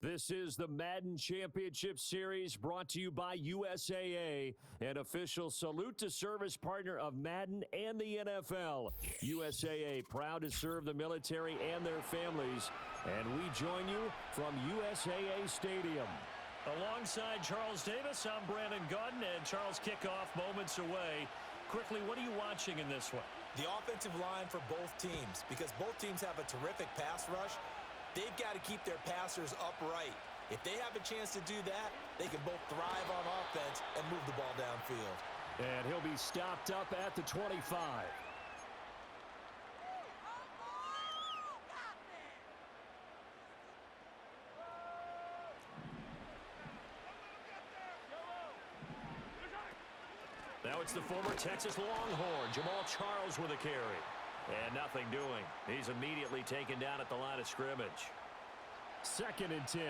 This is the Madden Championship Series brought to you by USAA, an official salute to service partner of Madden and the NFL. USAA, proud to serve the military and their families. And we join you from USAA Stadium. Alongside Charles Davis, I'm Brandon Gaudin, and Charles, kickoff moments away. Quickly, what are you watching in this one? The offensive line for both teams, because both teams have a terrific pass rush. They've got to keep their passers upright. If they have a chance to do that, they can both thrive on offense and move the ball downfield. And he'll be stopped up at the 25. Now it's the former Texas Longhorn, Jamal Charles with a carry. And nothing doing. He's immediately taken down at the line of scrimmage. 2nd and 10.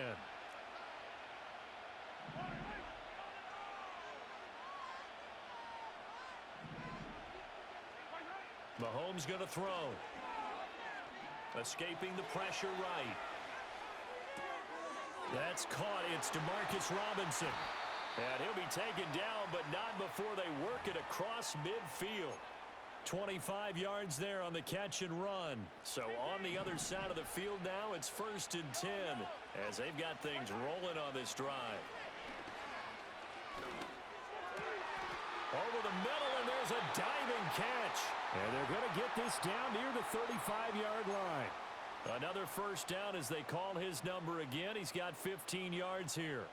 Mahomes going to throw. Escaping the pressure right. That's caught. It's Demarcus Robinson. And he'll be taken down, but not before they work it across midfield. 25 yards there on the catch and run. So on the other side of the field now, it's 1st and 10 as they've got things rolling on this drive. Over the middle, and there's a diving catch. And they're going to get this down near the 35-yard line. Another first down as they call his number again. He's got 15 yards here.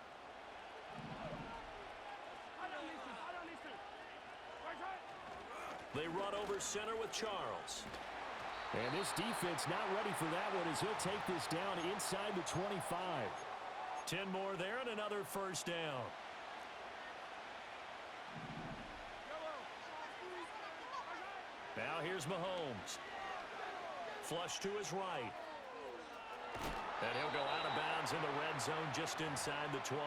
They run over center with Charles. And this defense not ready for that one as he'll take this down inside the 25. 10 more there and another first down. Now here's Mahomes. Flush to his right. And he'll go out of bounds in the red zone just inside the 20.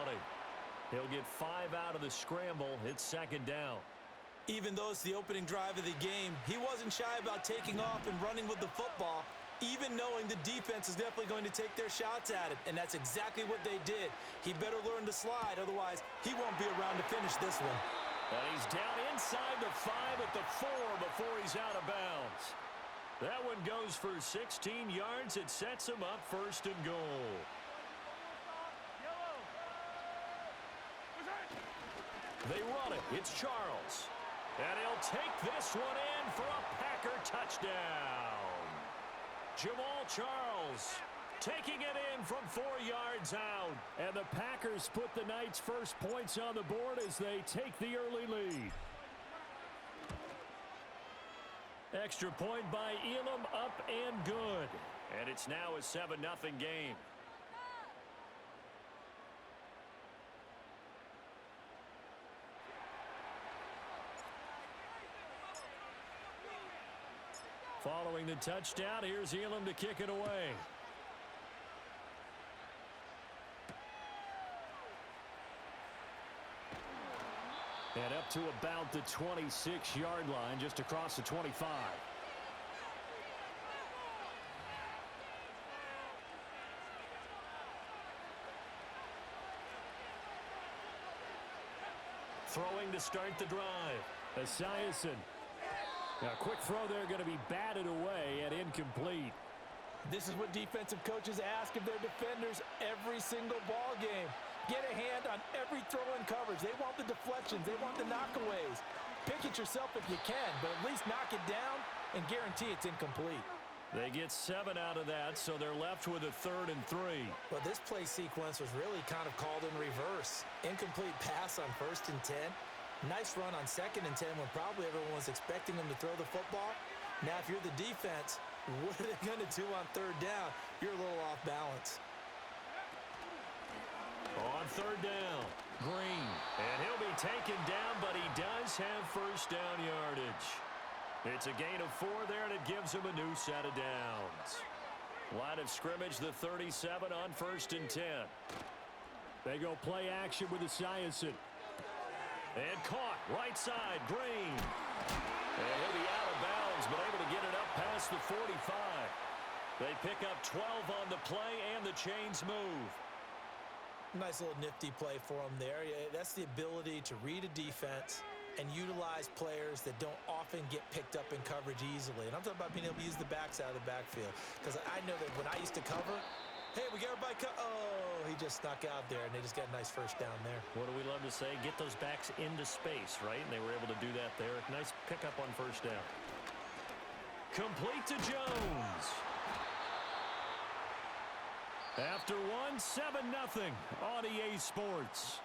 He'll get 5 out of the scramble. It's 2nd down. Even though it's the opening drive of the game, he wasn't shy about taking off and running with the football, even knowing the defense is definitely going to take their shots at it, and that's exactly what they did. He better learn to slide, otherwise he won't be around to finish this one. And he's down inside the 5 at the 4 before he's out of bounds. That one goes for 16 yards. It sets him up 1st and goal. They run it. It's Charles. And he'll take this one in for a Packer touchdown. Jamal Charles taking it in from 4 yards out. And the Packers put the Knights' first points on the board as they take the early lead. Extra point by Elam, up and good. And it's now a 7-0 game. Following the touchdown, here's Elam to kick it away. And up to about the 26-yard line, just across the 25. Throwing to start the drive. Esiason. Now, a quick throw there, going to be batted away and incomplete. This is what defensive coaches ask of their defenders every single ball game. Get a hand on every throw in coverage. They want the deflections. They want the knockaways. Pick it yourself if you can, but at least knock it down and guarantee it's incomplete. They get 7 out of that, so they're left with a 3rd and 3. Well, this play sequence was really kind of called in reverse. Incomplete pass on 1st and 10. Nice run on 2nd and 10 when probably everyone was expecting them to throw the football. Now, if you're the defense, what are they going to do on 3rd down? You're a little off balance. On 3rd down, Green. And he'll be taken down, but he does have first down yardage. It's a gain of 4 there, and it gives him a new set of downs. Line of scrimmage, the 37 on 1st and 10. They go play action with Esiason. And caught, right side, Green. And he'll be out of bounds, but able to get it up past the 45. They pick up 12 on the play, and the chains move. Nice little nifty play for him there. Yeah, that's the ability to read a defense and utilize players that don't often get picked up in coverage easily. And I'm talking about being able to use the backs out of the backfield. Because I know that when I used to cover, hey, we got everybody oh, he just snuck out there, and they just got a nice first down there. What do we love to say? Get those backs into space, right? And they were able to do that there. Nice pickup on first down. Complete to Jones. After one, 7-0 on EA Sports.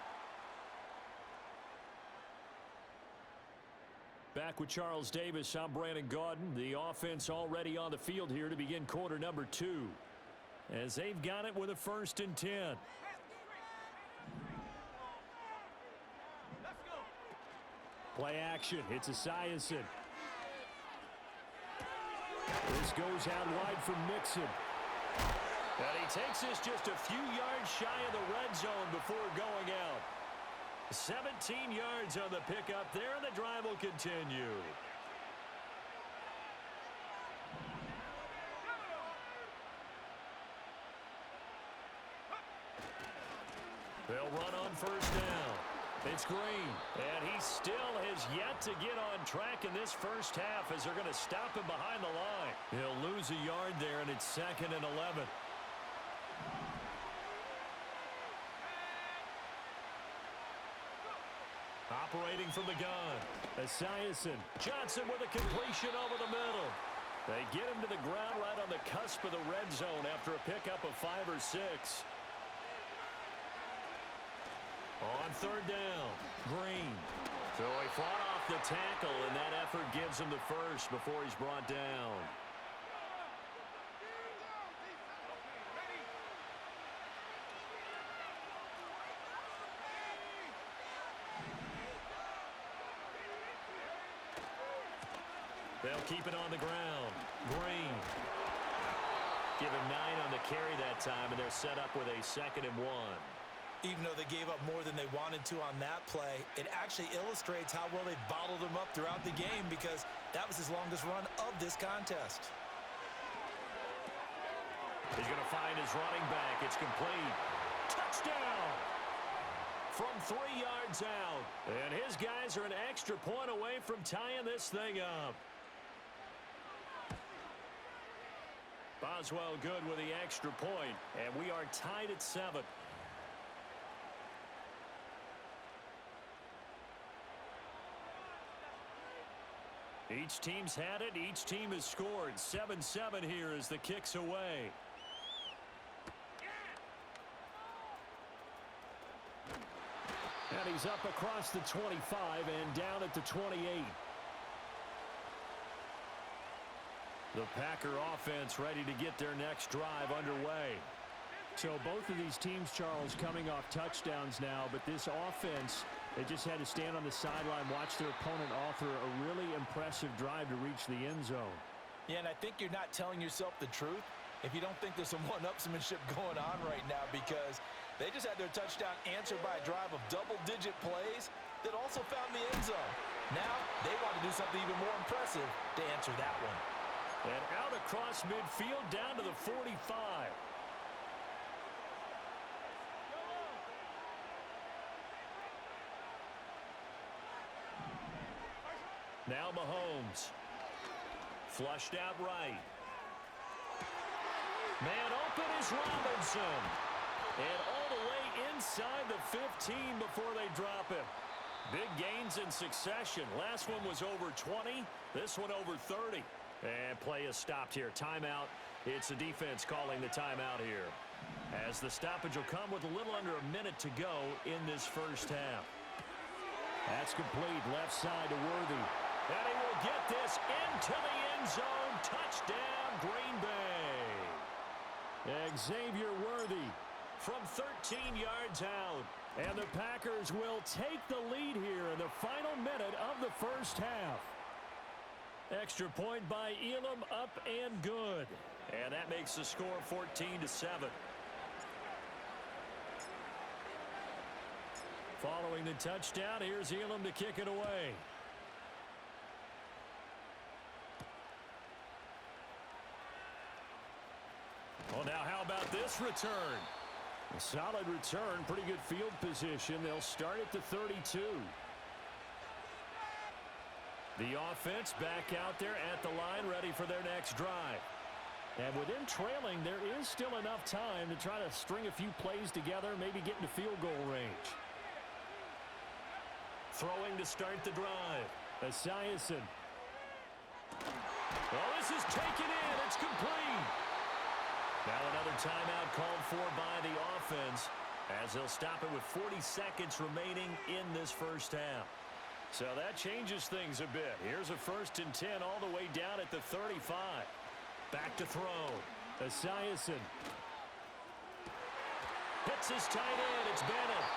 Back with Charles Davis, I'm Brandon Gaudin. The offense already on the field here to begin quarter number 2. As they've got it with a 1st and 10. Play action. It's Esiason. This goes out wide for Mixon. And he takes this just a few yards shy of the red zone before going out. 17 yards on the pickup there, and the drive will continue. They'll run on first down. It's Green, and he still has yet to get on track in this first half as they're going to stop him behind the line. He'll lose a yard there, and it's 2nd and 11. Operating from the gun, Esiason. Johnson with a completion over the middle. They get him to the ground right on the cusp of the red zone after a pickup of 5 or 6. On third down, Green. So he fought off the tackle, and that effort gives him the first before he's brought down. They'll keep it on the ground. Green. Give him 9 on the carry that time, and they're set up with a 2nd and 1. Even though they gave up more than they wanted to on that play, it actually illustrates how well they bottled him up throughout the game because that was his longest run of this contest. He's going to find his running back. It's complete. Touchdown! From 3 yards out. And his guys are an extra point away from tying this thing up. Boswell good with the extra point, and we are tied at 7. Each team's had it. Each team has scored. 7-7 here as the kick's away. And he's up across the 25 and down at the 28. The Packer offense ready to get their next drive underway. So both of these teams, Charles, coming off touchdowns now, but this offense, they just had to stand on the sideline, watch their opponent author a really impressive drive to reach the end zone. Yeah, and I think you're not telling yourself the truth if you don't think there's some one-upsmanship going on right now, because they just had their touchdown answered by a drive of double-digit plays that also found the end zone. Now they want to do something even more impressive to answer that one. And out across midfield down to the 45. Now Mahomes. Flushed out right. Man open is Robinson. And all the way inside the 15 before they drop him. Big gains in succession. Last one was over 20. This one over 30. And play is stopped here. Timeout. It's the defense calling the timeout here. As the stoppage will come with a little under a minute to go in this first half. That's complete. Left side to Worthy. And he will get this into the end zone. Touchdown, Green Bay. Xavier Worthy from 13 yards out. And the Packers will take the lead here in the final minute of the first half. Extra point by Elam, up and good. And that makes the score 14-7. Following the touchdown, here's Elam to kick it away. Well, now how about this return? A solid return, pretty good field position. They'll start at the 32. The offense back out there at the line, ready for their next drive. And with them trailing, there is still enough time to try to string a few plays together, maybe get into field goal range. Throwing to start the drive. Esiason. Well, this is taken in. It's complete. Now another timeout called for by the offense as they'll stop it with 40 seconds remaining in this first half. So that changes things a bit. Here's a 1st and 10 all the way down at the 35. Back to throw. Esiason. Hits his tight end. It's Bennett.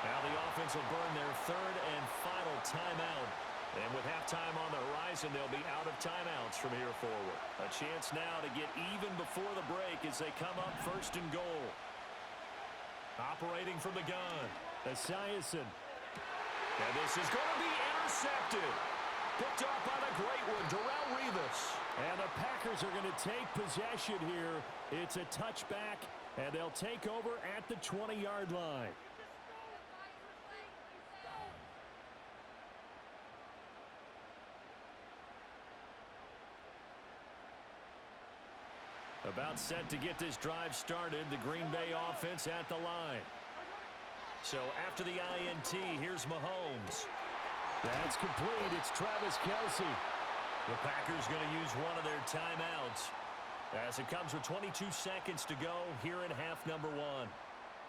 Now the offense will burn their 3rd and final timeout. And with halftime on the horizon, they'll be out of timeouts from here forward. A chance now to get even before the break as they come up 1st and goal. Operating from the gun. Esiason. And this is going to be intercepted. Picked off by the great one, Darrelle Revis. And the Packers are going to take possession here. It's a touchback, and they'll take over at the 20-yard line. About set to get this drive started, the Green Bay offense at the line. So after the INT, here's Mahomes. That's complete. It's Travis Kelce. The Packers going to use one of their timeouts as it comes with 22 seconds to go here in half number 1.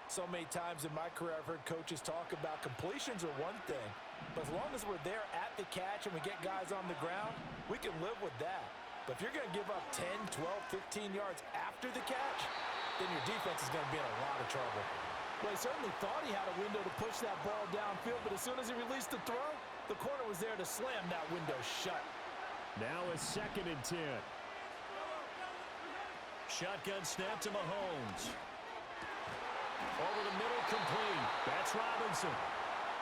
So many times in my career, I've heard coaches talk about completions are one thing, but as long as we're there at the catch and we get guys on the ground, we can live with that. But if you're going to give up 10, 12, 15 yards after the catch, then your defense is going to be in a lot of trouble. Well, he certainly thought he had a window to push that ball downfield, but as soon as he released the throw, the corner was there to slam that window shut. Now a 2nd and 10. Shotgun snap to Mahomes. Over the middle, complete. That's Robinson.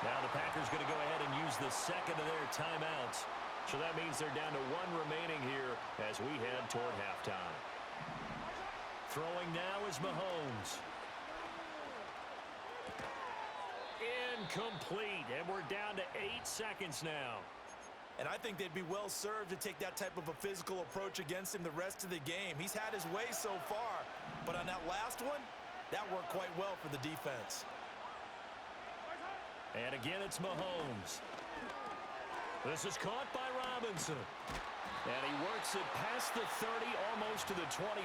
Now the Packers going to go ahead and use the 2nd of their timeouts. So that means they're down to 1 remaining here as we head toward halftime. Throwing now is Mahomes. Incomplete, and we're down to 8 seconds now. And I think they'd be well served to take that type of a physical approach against him the rest of the game. He's had his way so far, but on that last one, that worked quite well for the defense. And again, it's Mahomes. This is caught by Robinson. And he works it past the 30, almost to the 25.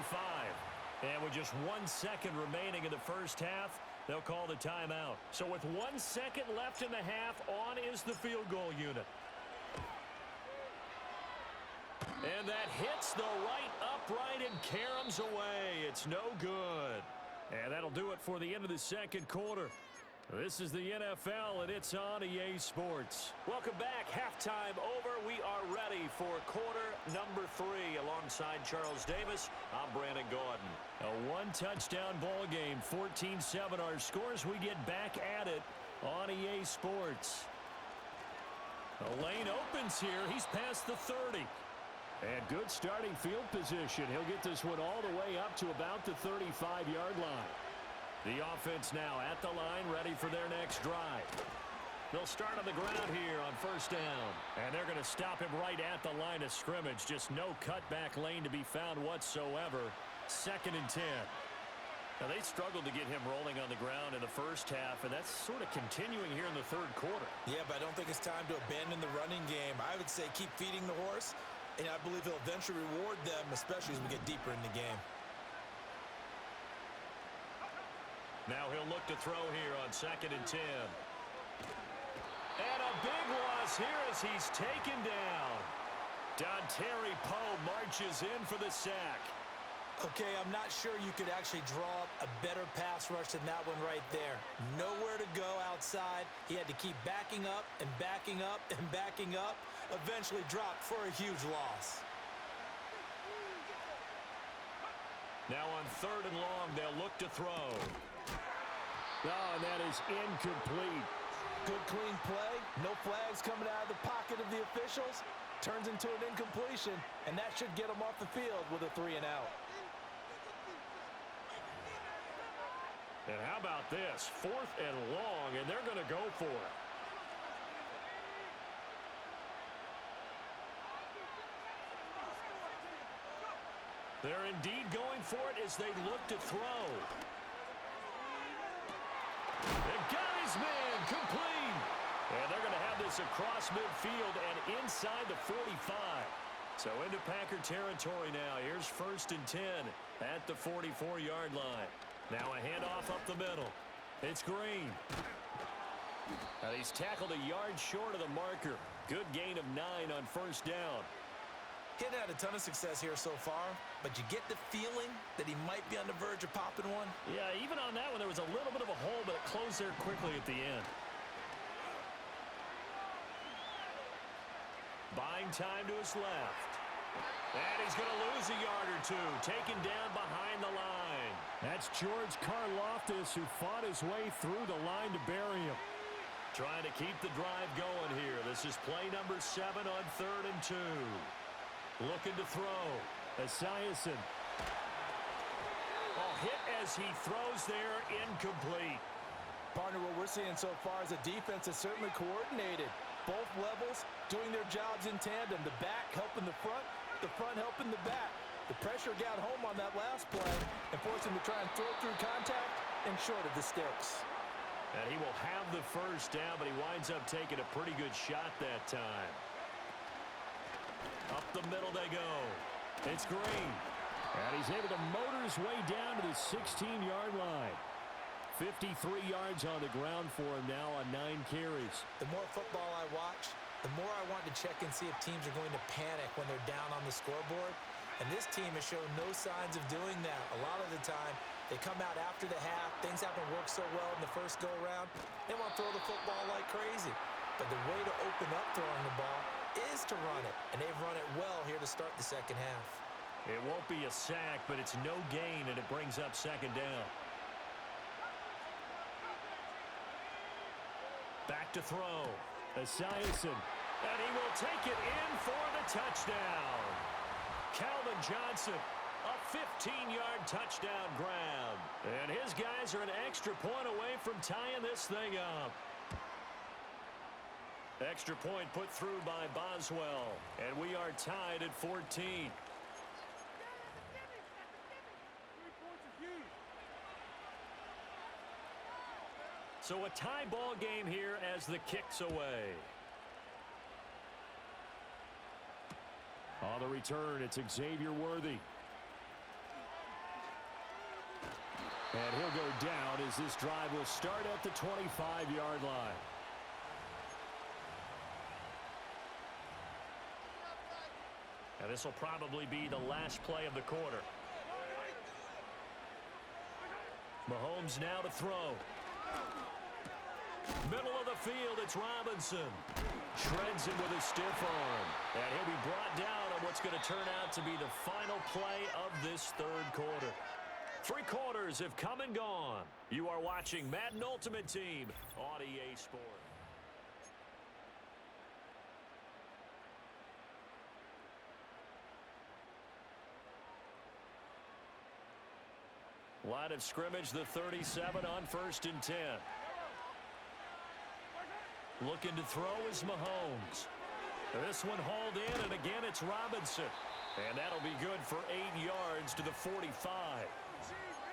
And with just 1 second remaining in the first half, they'll call the timeout. So with 1 second left in the half, on is the field goal unit. And that hits the right upright and caroms away. It's no good. And that'll do it for the end of the second quarter. This is the NFL, and it's on EA Sports. Welcome back. Halftime over. We are ready for quarter number 3. Alongside Charles Davis, I'm Brandon Gaudin. A 1-touchdown ball game, 14-7 our scores. We get back at it on EA Sports. The lane opens here. He's past the 30. And good starting field position. He'll get this one all the way up to about the 35-yard line. The offense now at the line, ready for their next drive. They'll start on the ground here on 1st down. And they're going to stop him right at the line of scrimmage. Just no cutback lane to be found whatsoever. 2nd and 10. Now, they struggled to get him rolling on the ground in the first half, and that's sort of continuing here in the 3rd quarter. Yeah, but I don't think it's time to abandon the running game. I would say keep feeding the horse, and I believe he'll eventually reward them, especially as we get deeper in the game. Now he'll look to throw here on 2nd and 10. And a big loss here as he's taken down. Dontari Poe marches in for the sack. Okay, I'm not sure you could actually draw up a better pass rush than that one right there. Nowhere to go outside. He had to keep backing up and backing up and backing up. Eventually dropped for a huge loss. Now on 3rd and long, they'll look to throw. Oh, and that is incomplete. Good clean play. No flags coming out of the pocket of the officials. Turns into an incompletion, and that should get them off the field with a 3 and out. And how about this? 4th and long, and they're going to go for it. They're indeed going for it as they look to throw. They got his man complete. And they're going to have this across midfield and inside the 45. So into Packer territory now. Here's 1st and 10 at the 44-yard line. Now a handoff up the middle. It's Green. Now he's tackled a yard short of the marker. Good gain of 9 on 1st down. He'd had a ton of success here so far, but you get the feeling that he might be on the verge of popping one. Yeah, even on that one, there was a little bit of a hole, but it closed there quickly at the end. Buying time to his left. And he's going to lose a yard or two, taken down behind the line. That's George Karlaftis, who fought his way through the line to bury him. Trying to keep the drive going here. This is play number 7 on 3rd and 2. Looking to throw. Esiason. Oh, hit as he throws there, incomplete. Partner, what we're seeing so far is a defense that's certainly coordinated. Both levels doing their jobs in tandem. The back helping the front helping the back. The pressure got home on that last play and forced him to try and throw through contact and short of the sticks. And he will have the 1st down, but he winds up taking a pretty good shot that time. Up the middle they go. It's Green. And he's able to motor his way down to the 16-yard line. 53 yards on the ground for him now on 9 carries. The more football I watch, the more I want to check and see if teams are going to panic when they're down on the scoreboard. And this team has shown no signs of doing that. A lot of the time, they come out after the half. Things haven't worked so well in the first go-around. They want to throw the football like crazy. But the way to open up throwing the ball is to run it. And they've run it well here to start the second half. It won't be a sack, but it's no gain, and it brings up 2nd down. Back to throw. Esiason. And he will take it in for the touchdown. Calvin Johnson, a 15-yard touchdown grab. And his guys are an extra point away from tying this thing up. Extra point put through by Boswell. And we are tied at 14. So a tie ball game here as the kick's away. On the return, it's Xavier Worthy. And he'll go down as this drive will start at the 25-yard line. And this will probably be the last play of the quarter. Mahomes now to throw. Middle of the field, it's Robinson. Shreds him with a stiff arm. And he'll be brought down on what's going to turn out to be the final play of this 3rd quarter. 3 quarters have come and gone. You are watching Madden Ultimate Team on EA Sports. Line of scrimmage, the 37 on 1st and 10. Looking to throw is Mahomes. This one hauled in, and again it's Robinson. And that'll be good for 8 yards to the 45.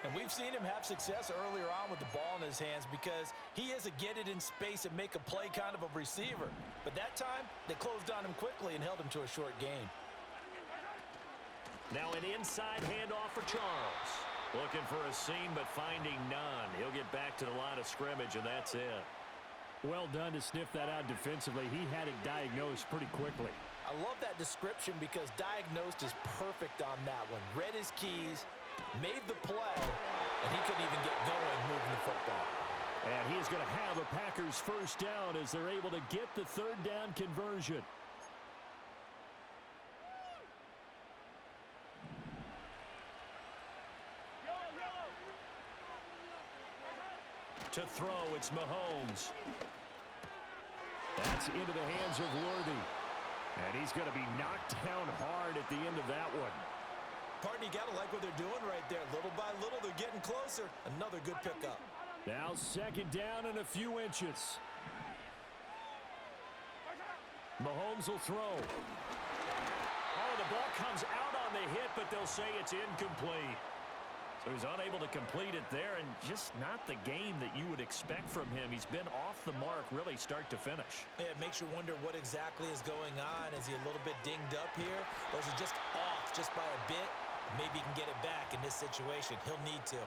And we've seen him have success earlier on with the ball in his hands because he is a get it in space and make a play kind of a receiver. But that time, they closed on him quickly and held him to a short gain. Now an inside handoff for Charles. Looking for a seam, but finding none. He'll get back to the line of scrimmage, and that's it. Well done to sniff that out defensively. He had it diagnosed pretty quickly. I love that description because diagnosed is perfect on that one. Read his keys, made the play, and he couldn't even get going moving the football. And he is going to have a Packers 1st down as they're able to get the 3rd down conversion. To throw, it's Mahomes. That's into the hands of Worthy. And he's going to be knocked down hard at the end of that one. Partner, you got to like what they're doing right there. Little by little, they're getting closer. Another good pickup. Now second down and a few inches. Mahomes will throw. Oh, the ball comes out on the hit, but they'll say it's incomplete. So he's unable to complete it there, and just not the game that you would expect from him. He's been off the mark really start to finish. Yeah, it makes you wonder what exactly is going on. Is he a little bit dinged up here, or is he just off just by a bit? Maybe he can get it back in this situation. He'll need to.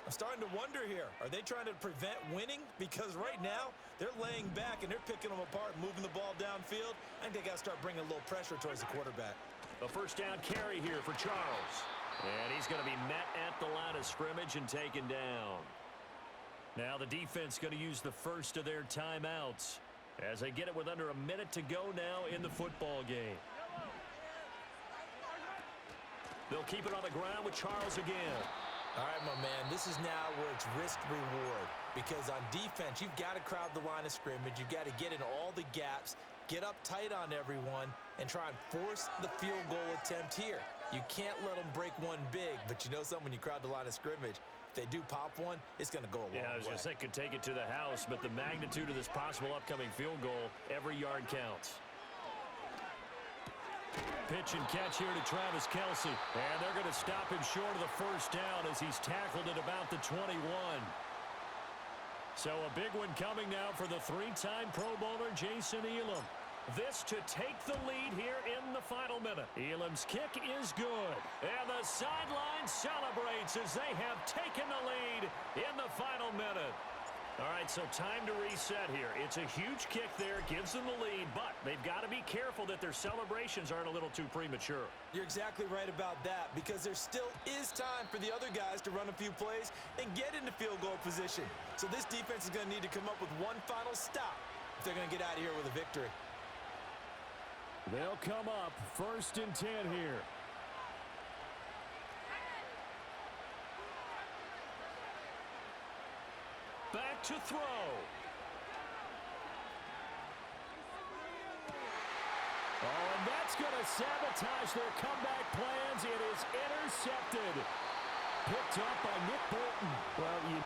I'm starting to wonder here. Are they trying to prevent winning? Because right now, they're laying back and they're picking them apart, moving the ball downfield. I think they got to start bringing a little pressure towards the quarterback. A first down carry here for Charles. And he's going to be met at the line of scrimmage and taken down. Now the defense going to use the first of their timeouts as they get it with under a minute to go now in the football game. They'll keep it on the ground with Charles again. All right, my man, this is now where it's risk-reward. Because on defense, you've got to crowd the line of scrimmage. You've got to get in all the gaps, get up tight on everyone, and try and force the field goal attempt here. You can't let them break one big, but you know something, when you crowd the line of scrimmage, if they do pop one, it's going to go a long way. Yeah, I was going to say could take it to the house, but the magnitude of this possible upcoming field goal, every yard counts. Pitch and catch here to Travis Kelce. And they're going to stop him short of the first down as he's tackled at about the 21. So a big one coming now for the three-time Pro Bowler Jason Elam. This to take the lead here in the final minute. Elam's kick is good. And the sideline celebrates as they have taken the lead in the final minute. All right, so time to reset here. It's a huge kick there, gives them the lead, but they've got to be careful that their celebrations aren't a little too premature. You're exactly right about that, because there still is time for the other guys to run a few plays and get into field goal position. So this defense is going to need to come up with one final stop if they're going to get out of here with a victory. They'll come up 1st and 10 here. Back to throw. Oh, and that's going to sabotage their comeback plans. It is intercepted. Picked up by Nick Bolton. Well, you